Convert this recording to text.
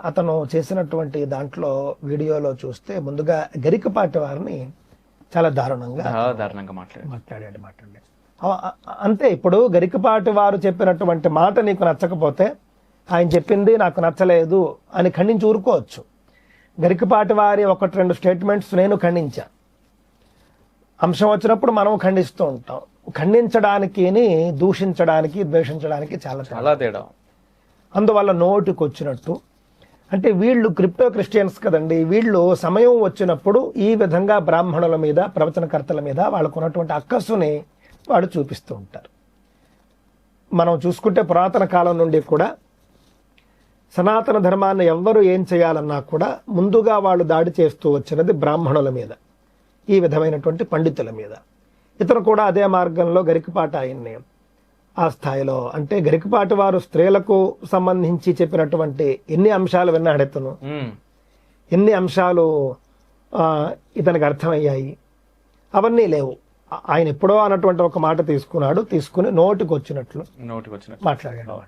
అతను చేసినటువంటి దాంట్లో వీడియోలో చూస్తే ముందుగా గరికపాటి వారిని చాలా దారుణంగా మాట్లాడాడు. అంతే. ఇప్పుడు గరికపాటి వారు చెప్పినటువంటి మాట నీకు నచ్చకపోతే ఆయన చెప్పింది నాకు నచ్చలేదు అని ఖండించి ఊరుకోవచ్చు. గరికపాటి వారి 1-2 స్టేట్మెంట్స్ నేను ఖండించా. అంశం వచ్చినప్పుడు మనం ఖండిస్తూ ఉంటాం. ఖండించడానికి దూషించడానికి ద్వేషించడానికి చాలా తేడా. అందువల్ల నోటికి వచ్చినట్టు అంటే వీళ్ళు క్రిప్టో క్రిస్టియన్స్ కదండి. వీళ్ళు సమయం వచ్చినప్పుడు ఈ విధంగా బ్రాహ్మణుల మీద ప్రవచనకర్తల మీద వాళ్ళకు ఉన్నటువంటి అక్కసుని వాళ్ళు చూపిస్తూ ఉంటారు. మనం చూసుకుంటే పురాతన కాలం నుండి కూడా సనాతన ధర్మాన్ని ఎవ్వరు ఏం చేయాలన్నా కూడా ముందుగా వాళ్ళు దాడి చేస్తూ వచ్చినది బ్రాహ్మణుల మీద, ఈ విధమైనటువంటి పండితుల మీద. ఇతను కూడా అదే మార్గంలో గరికపాటి ఆయన్ని ఆ స్థాయిలో అంటే గరికపాటి వారు స్త్రీలకు సంబంధించి చెప్పినటువంటి ఎన్ని అంశాలు విన్నాడు ఇతను, ఎన్ని అంశాలు ఇతనికి అర్థమయ్యాయి, అవన్నీ లేవు. ఆయన ఎప్పుడో అన్నటువంటి ఒక మాట తీసుకుని నోటికి వచ్చినట్లు మాట్లాడాడు.